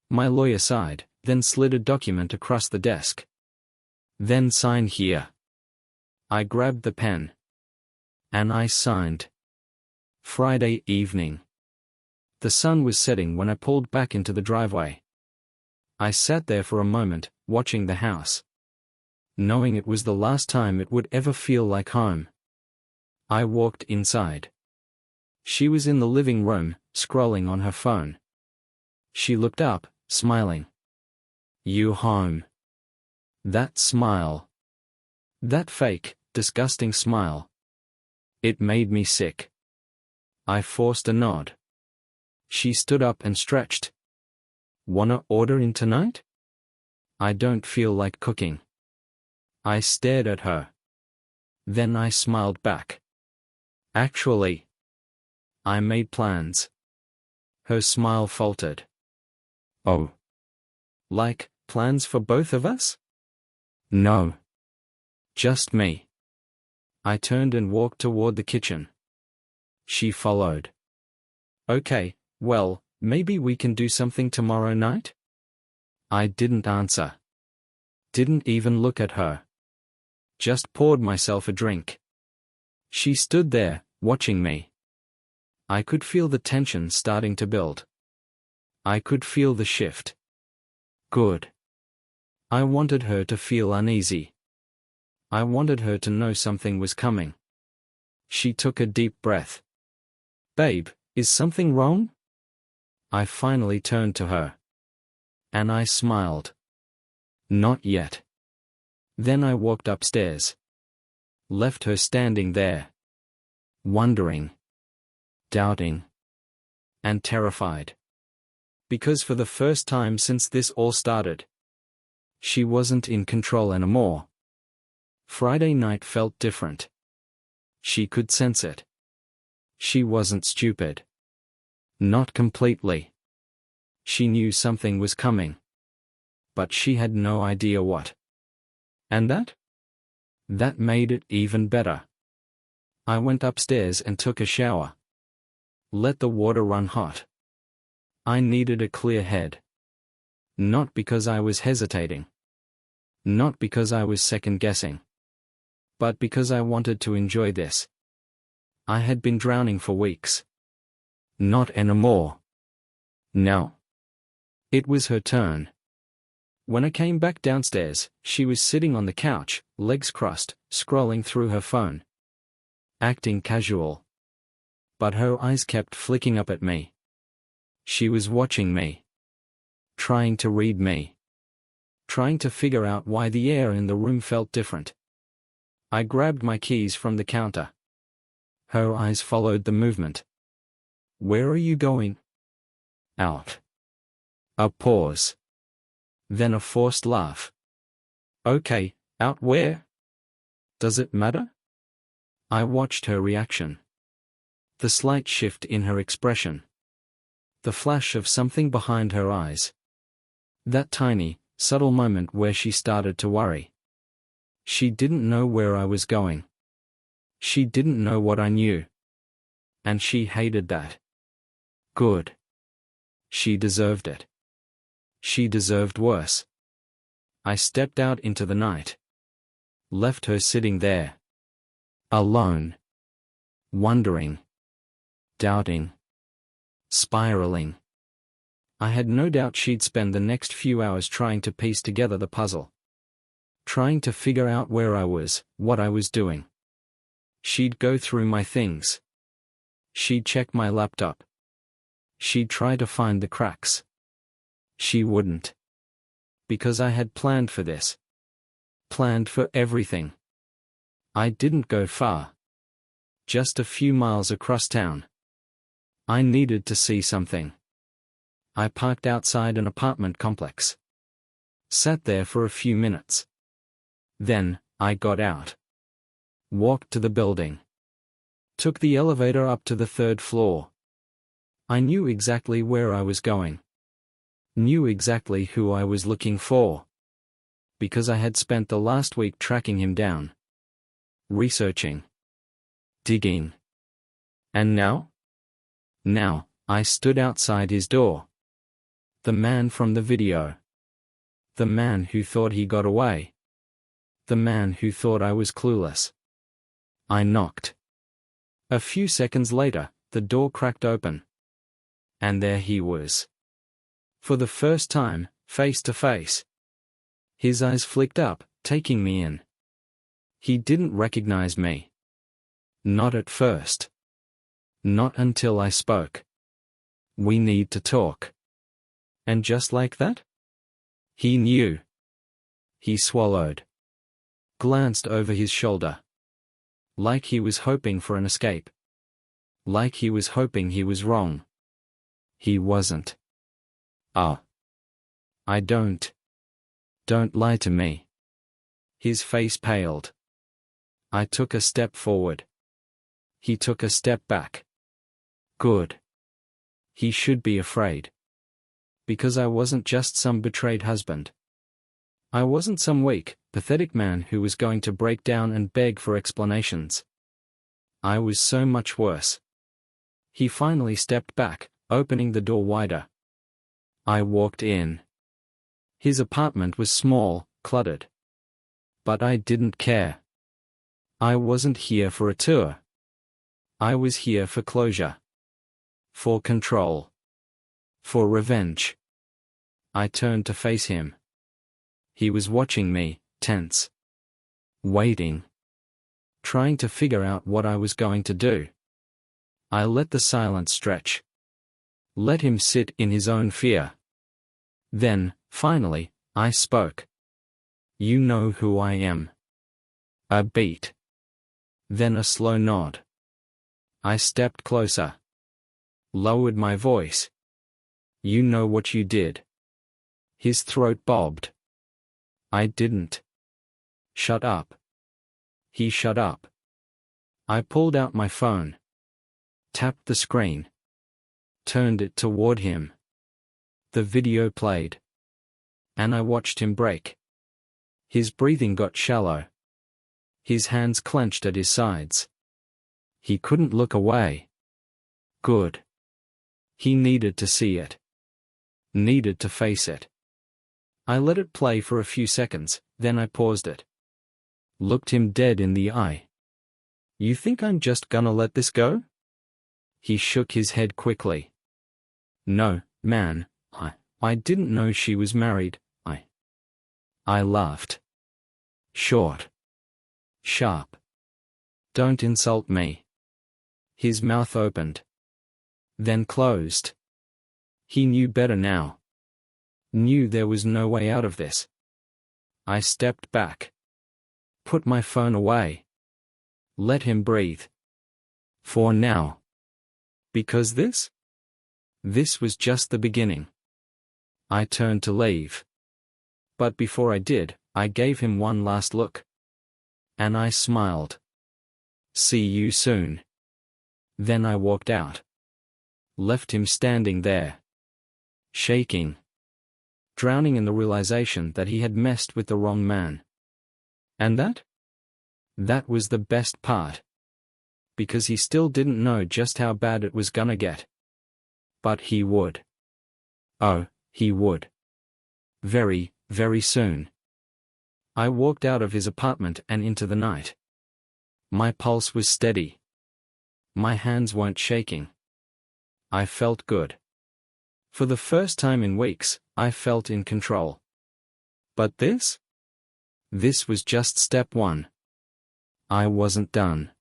My lawyer sighed, then slid a document across the desk. "Then sign here." I grabbed the pen. And I signed. Friday evening. The sun was setting when I pulled back into the driveway. I sat there for a moment, watching the house. Knowing it was the last time it would ever feel like home. I walked inside. She was in the living room, scrolling on her phone. She looked up, smiling. "You home?" That smile. That fake, disgusting smile. It made me sick. I forced a nod. She stood up and stretched. "Wanna order in tonight?" "I don't feel like cooking." I stared at her. Then I smiled back. "Actually, I made plans." Her smile faltered. "Oh. Like, plans for both of us?" "No. Just me." I turned and walked toward the kitchen. She followed. "Okay, well, maybe we can do something tomorrow night?" I didn't answer. Didn't even look at her. Just poured myself a drink. She stood there, watching me. I could feel the tension starting to build. I could feel the shift. Good. I wanted her to feel uneasy. I wanted her to know something was coming. She took a deep breath. "Babe, is something wrong?" I finally turned to her. And I smiled. "Not yet." Then I walked upstairs. Left her standing there. Wondering. Doubting. And terrified. Because for the first time since this all started, she wasn't in control anymore. Friday night felt different. She could sense it. She wasn't stupid. Not completely. She knew something was coming. But she had no idea what. And that? That made it even better. I went upstairs and took a shower. Let the water run hot. I needed a clear head. Not because I was hesitating. Not because I was second-guessing. But because I wanted to enjoy this. I had been drowning for weeks. Not anymore. No. It was her turn. When I came back downstairs, she was sitting on the couch, legs crossed, scrolling through her phone. Acting casual. But her eyes kept flicking up at me. She was watching me. Trying to read me. trying to figure out why the air in the room felt different. I grabbed my keys from the counter. Her eyes followed the movement. "Where are you going?" "Out." A pause. Then a forced laugh. "Okay, out where? Does it matter?" I watched her reaction. The slight shift in her expression. The flash of something behind her eyes. That tiny, subtle moment where she started to worry. She didn't know where I was going. She didn't know what I knew. And she hated that. Good. She deserved it. She deserved worse. I stepped out into the night. Left her sitting there. Alone. Wondering. Doubting. Spiraling. I had no doubt she'd spend the next few hours trying to piece together the puzzle. Trying to figure out where I was, what I was doing. She'd go through my things. She'd check my laptop. She'd try to find the cracks. She wouldn't. Because I had planned for this. Planned for everything. I didn't go far. Just a few miles across town. I needed to see something. I parked outside an apartment complex. Sat there for a few minutes. Then, I got out. Walked to the building. Took the elevator up to the 3rd floor. I knew exactly where I was going. Knew exactly who I was looking for. Because I had spent the last week tracking him down. Researching. Digging. And now? Now, I stood outside his door. The man from the video. The man who thought he got away. The man who thought I was clueless. I knocked. A few seconds later, the door cracked open. And there he was. For the first time, face to face. His eyes flicked up, taking me in. He didn't recognize me. Not at first. Not until I spoke. "We need to talk." And just like that? He knew. He swallowed. Glanced over his shoulder. Like he was hoping for an escape. Like he was hoping he was wrong. He wasn't. "Ah. I don't. Don't lie to me." His face paled. I took a step forward. He took a step back. Good. He should be afraid. Because I wasn't just some betrayed husband. I wasn't some weak, pathetic man who was going to break down and beg for explanations. I was so much worse. He finally stepped back, opening the door wider. I walked in. His apartment was small, cluttered. But I didn't care. I wasn't here for a tour. I was here for closure. For control. For revenge. I turned to face him. He was watching me, tense. Waiting. Trying to figure out what I was going to do. I let the silence stretch. Let him sit in his own fear. Then, finally, I spoke. "You know who I am." A beat. Then a slow nod. I stepped closer. Lowered my voice. "You know what you did." His throat bobbed. I didn't. "Shut up." He shut up. I pulled out my phone. Tapped the screen. Turned it toward him. The video played. And I watched him break. His breathing got shallow. His hands clenched at his sides. He couldn't look away. Good. He needed to see it. Needed to face it. I let it play for a few seconds, then I paused it. Looked him dead in the eye. "You think I'm just gonna let this go?" He shook his head quickly. "No, man, I didn't know she was married, I laughed. Short. Sharp. "Don't insult me." His mouth opened. Then closed. He knew better now. Knew there was no way out of this. I stepped back. Put my phone away. Let him breathe. For now. Because this was just the beginning. I turned to leave. But before I did, I gave him one last look. And I smiled. See you soon. Then I walked out. Left him standing there. Shaking. Drowning in the realization that he had messed with the wrong man. And that? That was the best part. Because he still didn't know just how bad it was gonna get. But he would. Oh, he would. Very, very soon. I walked out of his apartment and into the night. My pulse was steady. My hands weren't shaking. I felt good. For the first time in weeks, I felt in control. But this? This was just step one. I wasn't done.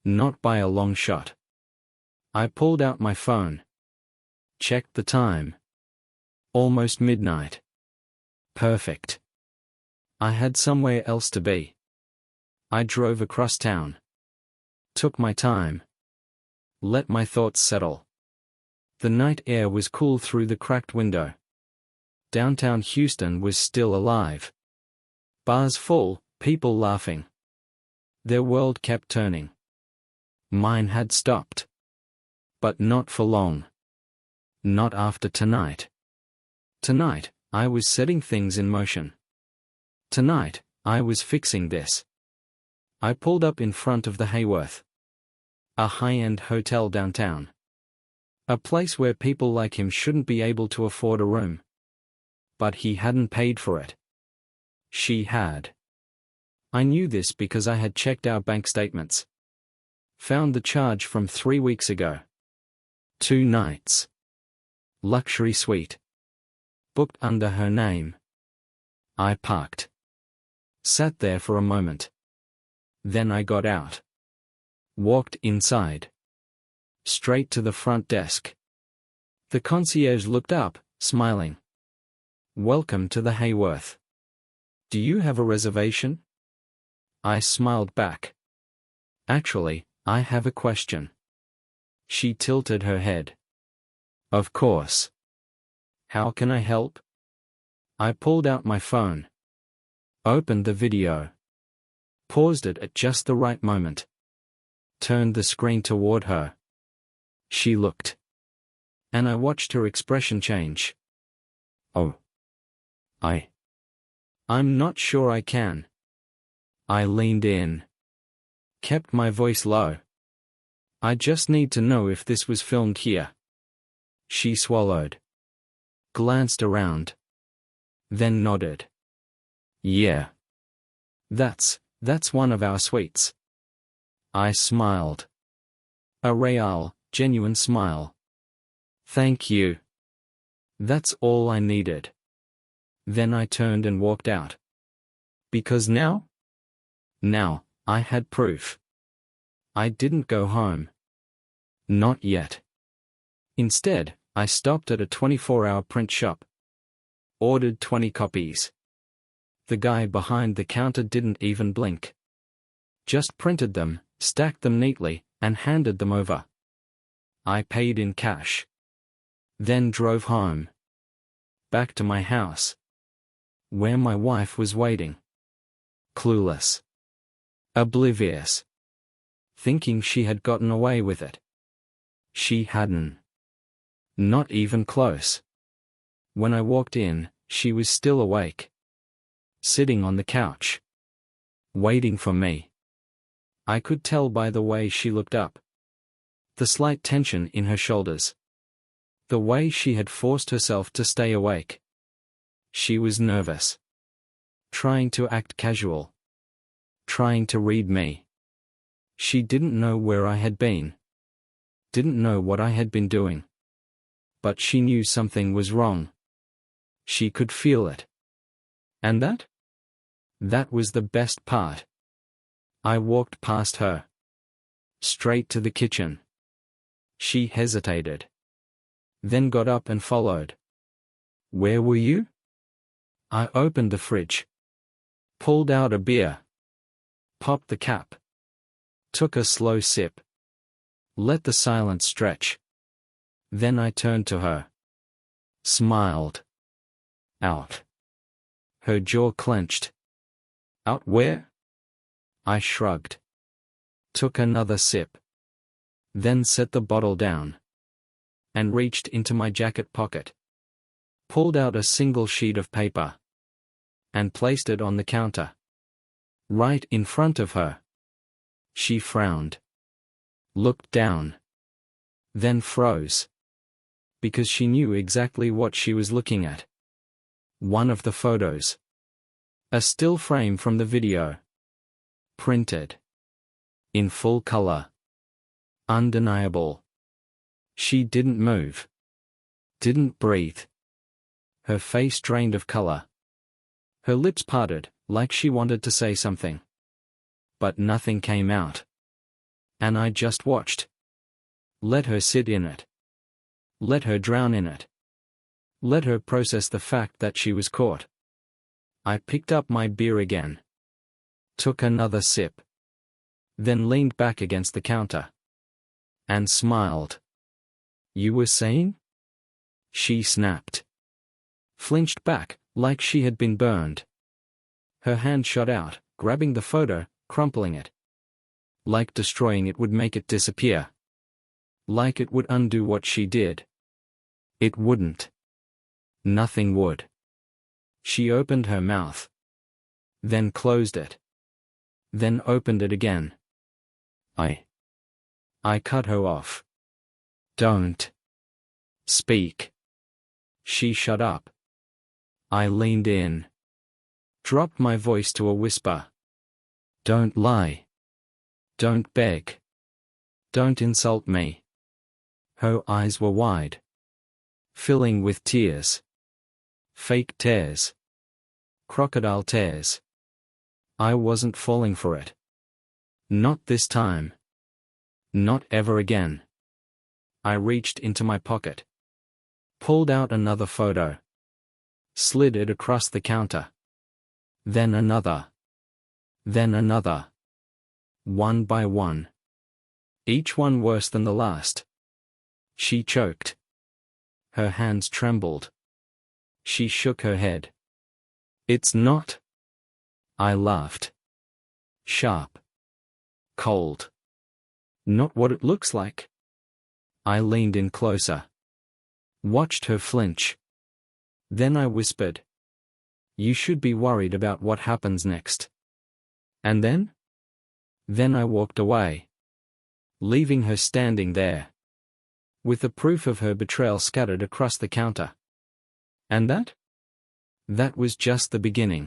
Not by a long shot. I pulled out my phone. Checked the time. Almost midnight. Perfect. I had somewhere else to be. I drove across town. Took my time. Let my thoughts settle. The night air was cool through the cracked window. Downtown Houston was still alive. Bars full, people laughing. Their world kept turning. Mine had stopped. But not for long. Not after tonight. Tonight, I was setting things in motion. Tonight, I was fixing this. I pulled up in front of the Hayworth. A high-end hotel downtown. A place where people like him shouldn't be able to afford a room. But he hadn't paid for it. She had. I knew this because I had checked our bank statements. Found the charge from 3 weeks ago. 2 nights. Luxury suite. Booked under her name. I parked. Sat there for a moment. Then I got out. Walked inside. Straight to the front desk. The concierge looked up, smiling. Welcome to the Hayworth. Do you have a reservation? I smiled back. Actually, I have a question. She tilted her head. Of course. How can I help? I pulled out my phone. Opened the video. Paused it at just the right moment. Turned the screen toward her. She looked. And I watched her expression change. Oh. I'm not sure I can. I leaned in. Kept my voice low. I just need to know if this was filmed here. She swallowed. Glanced around. Then nodded. Yeah. That's one of our suites. I smiled. A real, genuine smile. Thank you. That's all I needed. Then I turned and walked out. Because now, I had proof. I didn't go home. Not yet. Instead, I stopped at a 24-hour print shop. Ordered 20 copies. The guy behind the counter didn't even blink. Just printed them, stacked them neatly, and handed them over. I paid in cash. Then drove home. Back to my house. Where my wife was waiting. Clueless. Oblivious. Thinking she had gotten away with it. She hadn't. Not even close. When I walked in, she was still awake. Sitting on the couch. Waiting for me. I could tell by the way she looked up. The slight tension in her shoulders. The way she had forced herself to stay awake. She was nervous. Trying to act casual. Trying to read me. She didn't know where I had been. Didn't know what I had been doing. But she knew something was wrong. She could feel it. And that? That was the best part. I walked past her. Straight to the kitchen. She hesitated. Then got up and followed. Where were you? I opened the fridge. Pulled out a beer. Popped the cap. Took a slow sip. Let the silence stretch. Then I turned to her. Smiled. Out. Her jaw clenched. Out where? I shrugged. Took another sip. Then set the bottle down. And reached into my jacket pocket. Pulled out a single sheet of paper. And placed it on the counter. Right in front of her. She frowned. Looked down. Then froze. Because she knew exactly what she was looking at. One of the photos. A still frame from the video. Printed. In full color. Undeniable. She didn't move. Didn't breathe. Her face drained of color. Her lips parted, like she wanted to say something. But nothing came out. And I just watched. Let her sit in it. Let her drown in it. Let her process the fact that she was caught. I picked up my beer again. Took another sip. Then leaned back against the counter. And smiled. You were saying? She snapped. Flinched back, like she had been burned. Her hand shot out, grabbing the photo, crumpling it. Like destroying it would make it disappear. Like it would undo what she did. It wouldn't. Nothing would. She opened her mouth. Then closed it. Then opened it again. I cut her off. Don't speak. She shut up. I leaned in. Dropped my voice to a whisper. Don't lie. Don't beg. Don't insult me. Her eyes were wide. Filling with tears. Fake tears. Crocodile tears. I wasn't falling for it. Not this time. Not ever again. I reached into my pocket. Pulled out another photo. Slid it across the counter. Then another. Then another. One by one. Each one worse than the last. She choked. Her hands trembled. She shook her head. It's not. I laughed. Sharp. Cold. Not what it looks like. I leaned in closer. Watched her flinch. Then I whispered. You should be worried about what happens next. And then? Then I walked away. Leaving her standing there. With the proof of her betrayal scattered across the counter. And that? That was just the beginning.